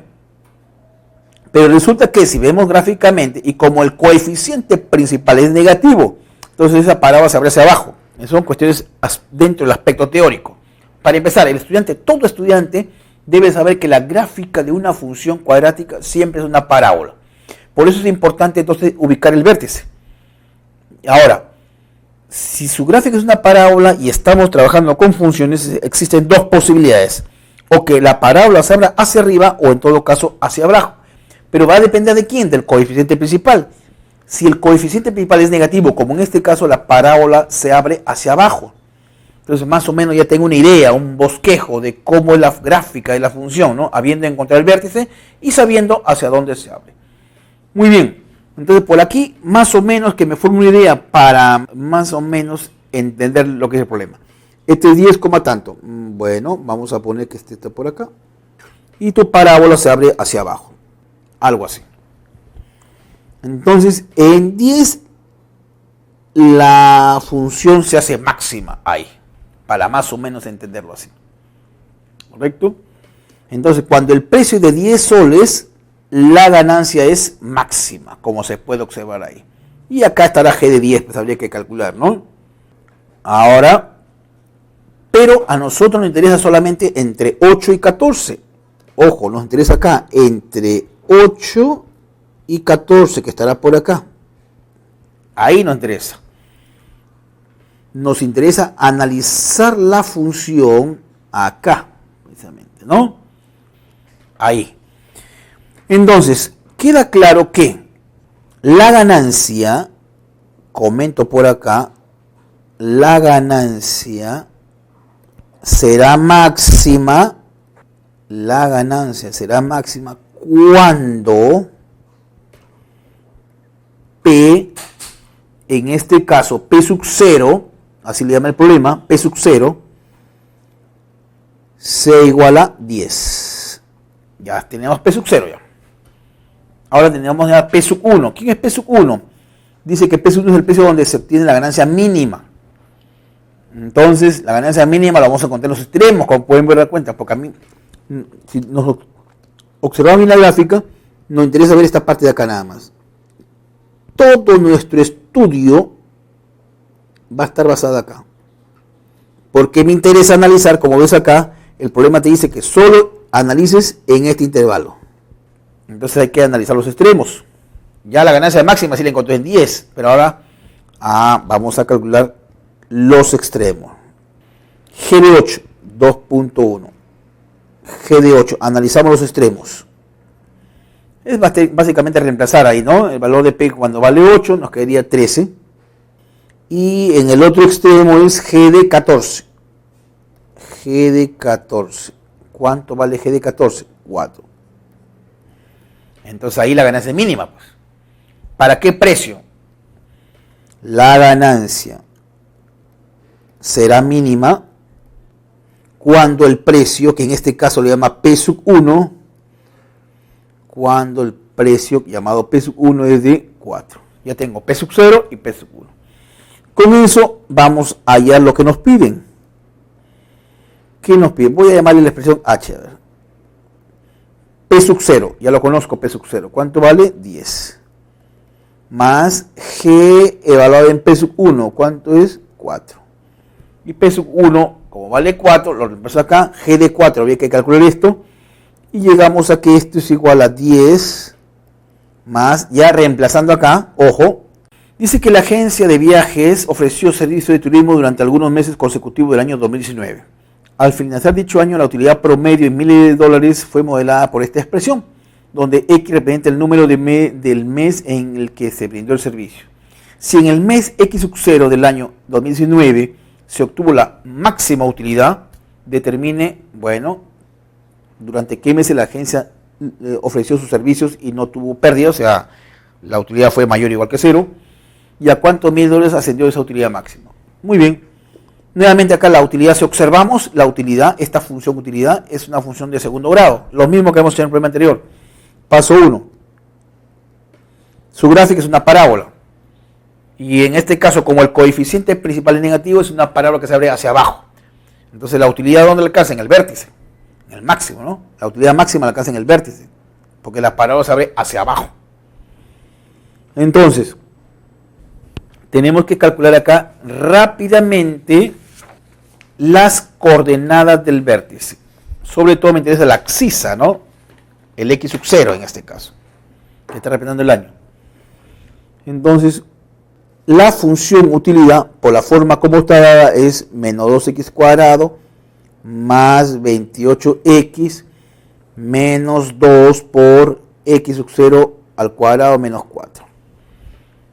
B: pero resulta que si vemos gráficamente y como el coeficiente principal es negativo, entonces esa parábola se abre hacia abajo. Esas son cuestiones dentro del aspecto teórico. Para empezar, todo estudiante debe saber que la gráfica de una función cuadrática siempre es una parábola. Por eso es importante entonces ubicar el vértice. Ahora, si su gráfica es una parábola y estamos trabajando con funciones, existen dos posibilidades. O que la parábola se abra hacia arriba o en todo caso hacia abajo. Pero va a depender de quién, del coeficiente principal. Si el coeficiente principal es negativo, como en este caso la parábola se abre hacia abajo. Entonces más o menos ya tengo una idea, un bosquejo de cómo es la gráfica de la función, ¿no? Habiendo encontrado el vértice y sabiendo hacia dónde se abre. Muy bien, entonces por aquí más o menos que me forme una idea para más o menos entender lo que es el problema. Este es 10, tanto. Bueno, vamos a poner que este está por acá. Y tu parábola se abre hacia abajo. Algo así. Entonces, en 10 la función se hace máxima ahí, para más o menos entenderlo así. ¿Correcto? Entonces, cuando el precio es de 10 soles, la ganancia es máxima, como se puede observar ahí. Y acá estará G de 10, pues habría que calcular, ¿no? Ahora, pero a nosotros nos interesa solamente entre 8 y 14. Ojo, nos interesa acá entre 8 y 14, que estará por acá. Ahí nos interesa. Nos interesa analizar la función acá, precisamente, ¿no? Ahí. Entonces, queda claro que la ganancia, comento por acá, la ganancia será máxima, cuando P, en este caso P sub 0, así le llama el problema, P sub 0, se iguala 10. Ya tenemos P sub 0 ya. Ahora tenemos ya P sub 1. ¿Quién es P sub 1? Dice que P sub 1 es el precio donde se obtiene la ganancia mínima. Entonces, la ganancia mínima la vamos a encontrar en los extremos, como pueden ver la cuenta, porque a mí, si nos observamos bien la gráfica, nos interesa ver esta parte de acá nada más. Todo nuestro estudio va a estar basado acá. Porque me interesa analizar, como ves acá, el problema te dice que solo analices en este intervalo. Entonces hay que analizar los extremos. Ya la ganancia máxima sí la encontré en 10, pero ahora vamos a calcular los extremos. G de 8, 2.1. G de 8, analizamos los extremos. Es básicamente reemplazar ahí, ¿no? El valor de P cuando vale 8 nos quedaría 13. Y en el otro extremo es G de 14. G de 14. ¿Cuánto vale G de 14? 4. Entonces ahí la ganancia es mínima, pues. ¿Para qué precio? La ganancia será mínima cuando el precio, que en este caso le llama P sub 1, cuando el precio llamado P sub 1 es de 4. Ya tengo P sub 0 y P sub 1. Con eso vamos a hallar lo que nos piden. ¿Qué nos piden? Voy a llamarle la expresión H. A ver. P sub 0, ya lo conozco, P sub 0. ¿Cuánto vale? 10. Más G evaluado en P sub 1. ¿Cuánto es? 4. Y P sub 1, como vale 4, lo reemplazo acá. G de 4, había que calcular esto. Y llegamos a que esto es igual a 10 más, ya reemplazando acá, ojo, dice que la agencia de viajes ofreció servicio de turismo durante algunos meses consecutivos del año 2019. Al finalizar dicho año, la utilidad promedio en miles de dólares fue modelada por esta expresión, donde X representa el número del mes en el que se brindó el servicio. Si en el mes X sub 0 del año 2019 se obtuvo la máxima utilidad, determine, bueno, durante qué meses la agencia ofreció sus servicios y no tuvo pérdida, o sea, la utilidad fue mayor o igual que cero, y a cuántos miles de dólares ascendió esa utilidad máxima. Muy bien. Nuevamente acá la utilidad, si observamos, la utilidad, esta función utilidad, es una función de segundo grado. Lo mismo que hemos hecho en el problema anterior. Paso 1. Su gráfica es una parábola. Y en este caso, como el coeficiente principal es negativo, es una parábola que se abre hacia abajo. Entonces la utilidad, ¿dónde la alcanza? En el vértice. En el máximo, ¿no? La utilidad máxima la alcanza en el vértice. Porque la parábola se abre hacia abajo. Entonces, tenemos que calcular acá rápidamente las coordenadas del vértice. Sobre todo me interesa la abscisa, ¿no? El X sub 0 en este caso, que está representando el año. Entonces, la función utilidad, por la forma como está dada, es menos 2x cuadrado más 28x menos 2 por x sub 0 al cuadrado menos 4.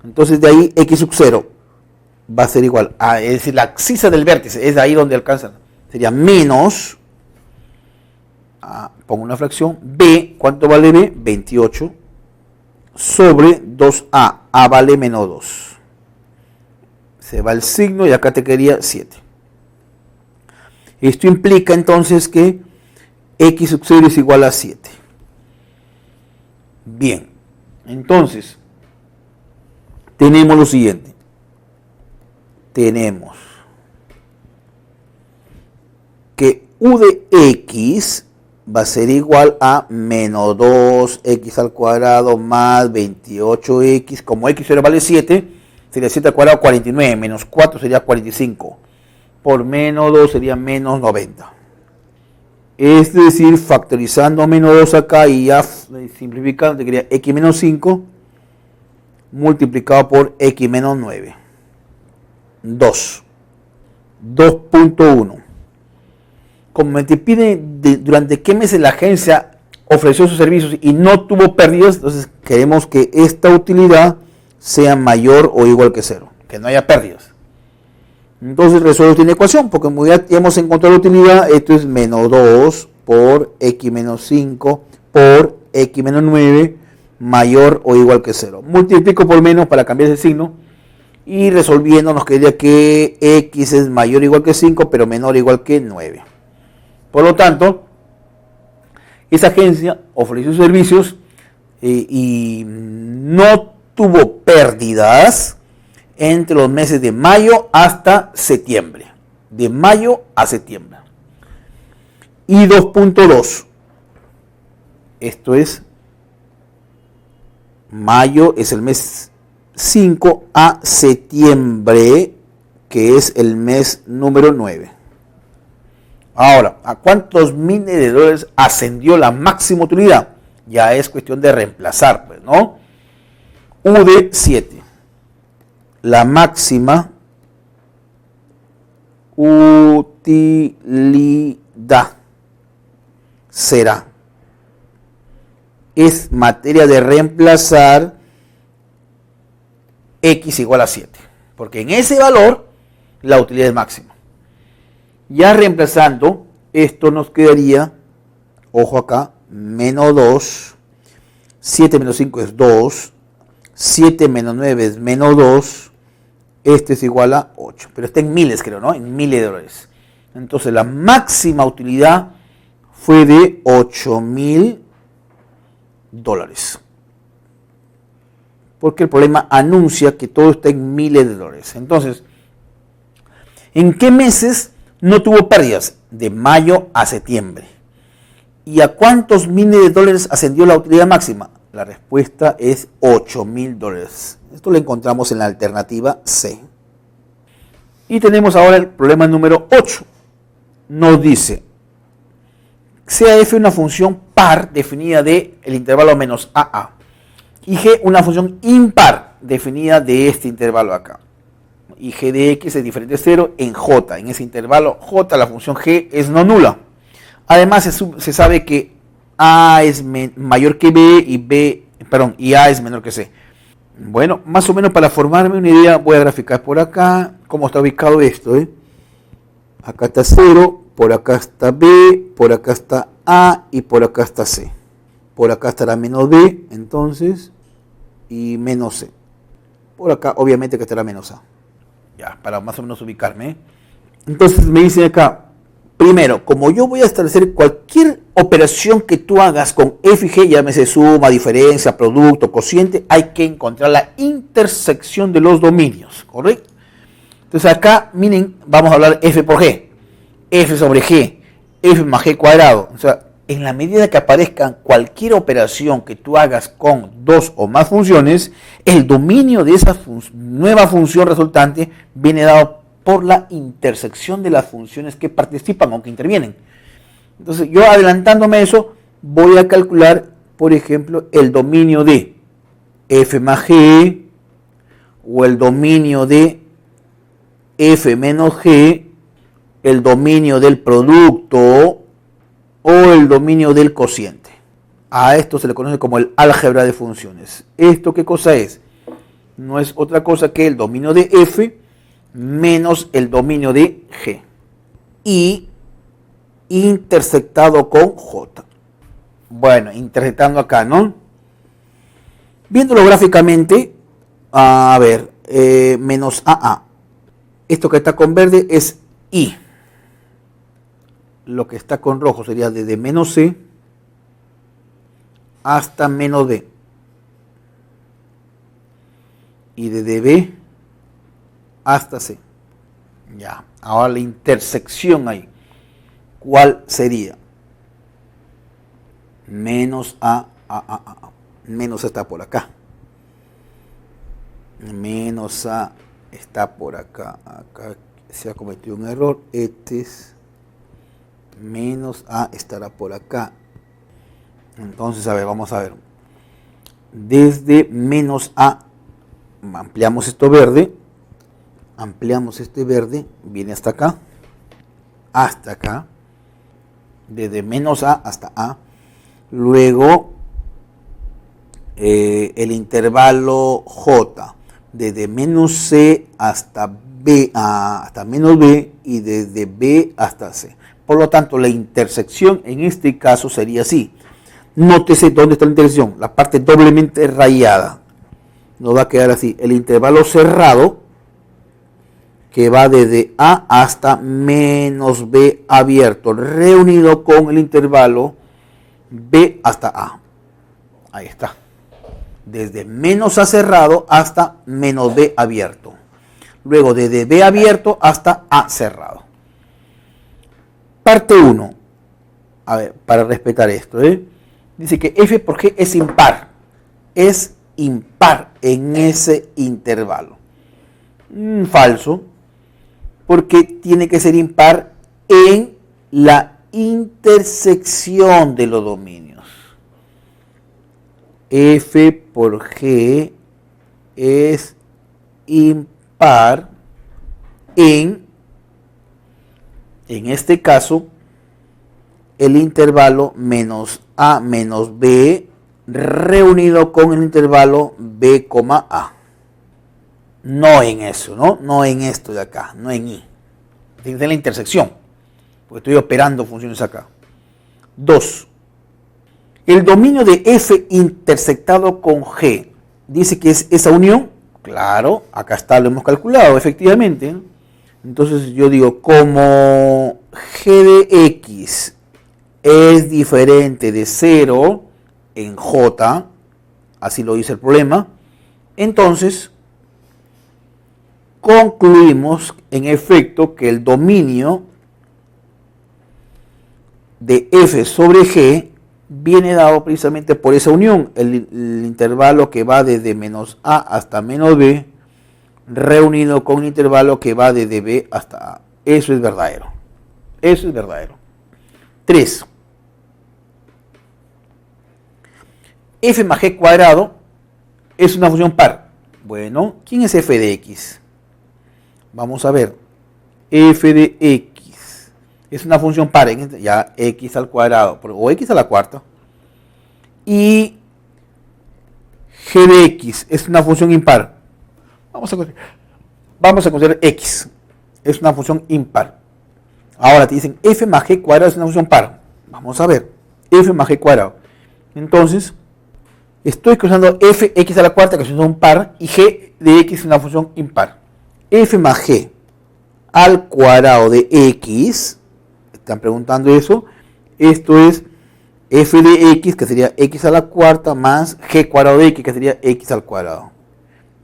B: Entonces, de ahí x sub 0 va a ser igual a, es decir, la abscisa del vértice, es ahí donde alcanza, sería menos, pongo una fracción, b, ¿cuánto vale b? 28 sobre 2a, a vale menos 2. Se va el signo y acá te quedaría 7. Esto implica entonces que x sub 0 es igual a 7. Bien, entonces tenemos lo siguiente. Tenemos que u de x va a ser igual a menos 2x al cuadrado más 28x. Como x vale 7, sería 7 al cuadrado 49, menos 4 sería 45. Por menos 2 sería menos 90. Es decir, factorizando menos 2 acá y ya simplificando, te quedaría x menos 5 multiplicado por x menos 9. 2.1. Como me te pide durante qué meses la agencia ofreció sus servicios y no tuvo pérdidas, entonces queremos que esta utilidad sea mayor o igual que 0, que no haya pérdidas. Entonces resuelvo esta ecuación, porque como ya hemos encontrado la utilidad, esto es menos 2 por x menos 5 por x menos 9 mayor o igual que 0. Multiplico por menos para cambiar ese signo y resolviendo nos quedaría que x es mayor o igual que 5 pero menor o igual que 9. Por lo tanto, esa agencia ofreció servicios y no tuvo pérdidas entre los meses de mayo hasta septiembre. De mayo a septiembre. Y 2.2. Esto es, mayo es el mes 5 a septiembre, que es el mes número 9. Ahora, ¿a cuántos miles de dólares ascendió la máxima utilidad? Ya es cuestión de reemplazar, pues, ¿no? U de 7. La máxima utilidad será. Es materia de reemplazar x igual a 7. Porque en ese valor la utilidad es máxima. Ya reemplazando, esto nos quedaría, ojo acá, menos 2, 7 menos 5 es 2, 7 menos 9 es menos 2, este es igual a 8, pero está en miles creo, ¿no? En miles de dólares. Entonces la máxima utilidad fue de 8,000 dólares. Porque el problema anuncia que todo está en miles de dólares. Entonces, ¿en qué meses no tuvo pérdidas? De mayo a septiembre. ¿Y a cuántos miles de dólares ascendió la utilidad máxima? La respuesta es 8,000 dólares. Esto lo encontramos en la alternativa C. Y tenemos ahora el problema número 8. Nos dice, sea f una función par definida de el intervalo menos AA. Y g una función impar definida de este intervalo acá. y g de x es diferente de 0 en j. En ese intervalo j la función g es no nula. Además se sabe que a es mayor que b y a es menor que c. Bueno, más o menos para formarme una idea voy a graficar por acá cómo está ubicado esto. Acá está 0, por acá está b, por acá está a y por acá está c. Por acá estará menos b, entonces, y menos c. Por acá obviamente que estará menos a. Ya, para más o menos ubicarme. Entonces me dicen acá, primero, como yo voy a establecer cualquier operación que tú hagas con f y g, llámese suma, diferencia, producto, cociente, hay que encontrar la intersección de los dominios, ¿correcto? Entonces acá, miren, vamos a hablar f por g, f sobre g, f más g cuadrado. O sea, en la medida que aparezca cualquier operación que tú hagas con dos o más funciones, el dominio de esa nueva función resultante viene dado por la intersección de las funciones que participan o que intervienen. Entonces, yo adelantándome eso, voy a calcular, por ejemplo, el dominio de f más g o el dominio de f menos g, el dominio del producto o el dominio del cociente. A esto se le conoce como el álgebra de funciones. ¿Esto qué cosa es? No es otra cosa que el dominio de f menos el dominio de g y intersectado con j. Bueno, intersectando acá, ¿no? Viéndolo gráficamente, a ver, menos AA. Esto que está con verde es I. Lo que está con rojo sería desde menos C hasta menos D. Y desde B hasta C. Ya, ahora la intersección ahí. ¿Cuál sería? Menos A. Menos A está por acá. Menos A está por acá. Acá se ha cometido un error. Este es menos A estará por acá. Entonces, a ver, vamos a ver. Desde menos A, ampliamos esto verde. Ampliamos este verde, viene hasta acá. Hasta acá. Desde menos A hasta A. Luego, el intervalo J. Desde menos C hasta B, hasta menos B. Y desde B hasta C. Por lo tanto, la intersección en este caso sería así. Nótese dónde está la intersección, la parte doblemente rayada. Nos va a quedar así, el intervalo cerrado, que va desde A hasta menos B abierto, reunido con el intervalo B hasta A. Ahí está. Desde menos A cerrado hasta menos B abierto. Luego desde B abierto hasta A cerrado. Parte 1. A ver, para respetar esto, dice que f por g es impar. Es impar en ese intervalo. Falso. Porque tiene que ser impar en la intersección de los dominios. F por g es impar en este caso, el intervalo menos A menos B reunido con el intervalo B, A. No en eso, ¿no? No en esto de acá, no en I. Tiene que ser la intersección, porque estoy operando funciones acá. 2. El dominio de F intersectado con G, dice que es esa unión. Claro, acá está, lo hemos calculado, efectivamente, ¿no? Entonces yo digo, como g de x es diferente de 0 en j, así lo dice el problema, entonces concluimos en efecto que el dominio de f sobre g viene dado precisamente por esa unión, el intervalo que va desde menos a hasta menos b, reunido con un intervalo que va desde B hasta A. Eso es verdadero. Eso es verdadero. 3. F más G cuadrado es una función par. Bueno, ¿quién es f de x? Vamos a ver, f de x es una función par, ya x al cuadrado, o x a la cuarta, y g de x es una función impar. Vamos a considerar x, es una función impar. Ahora te dicen f más g cuadrado es una función par. Vamos a ver, f más g cuadrado. Entonces, estoy usando fx a la cuarta, que es una función par, y g de x es una función impar. F más g al cuadrado de x, están preguntando eso, esto es f de x, que sería x a la cuarta, más g cuadrado de x, que sería x al cuadrado.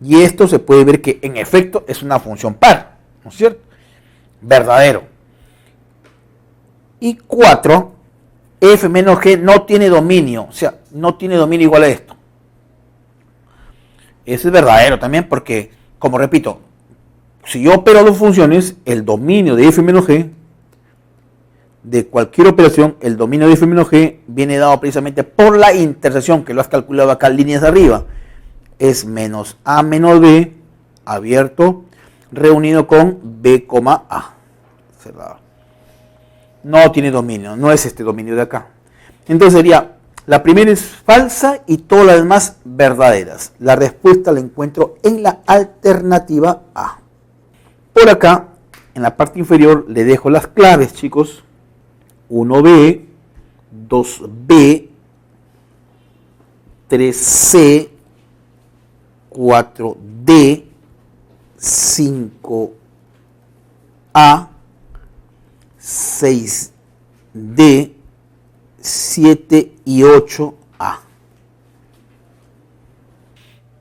B: Y esto se puede ver que en efecto es una función par, ¿no es cierto? Verdadero. Y 4, f menos g no tiene dominio, o sea, no tiene dominio igual a esto. Eso es verdadero también porque, como repito, si yo opero dos funciones, el dominio de f menos g, de cualquier operación, el dominio de f menos g viene dado precisamente por la intersección, que lo has calculado acá en líneas arriba, es menos a menos b, abierto, reunido con b, a, cerrado. No tiene dominio, no es este dominio de acá. Entonces sería, la primera es falsa y todas las demás verdaderas. La respuesta la encuentro en la alternativa A. Por acá, en la parte inferior, le dejo las claves, chicos. 1B, 2B, 3C, 4D, 5A, 6D, 7 y 8A.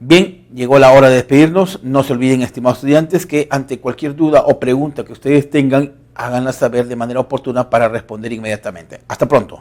B: Bien, llegó la hora de despedirnos. No se olviden, estimados estudiantes, que ante cualquier duda o pregunta que ustedes tengan, háganla saber de manera oportuna para responder inmediatamente. Hasta pronto.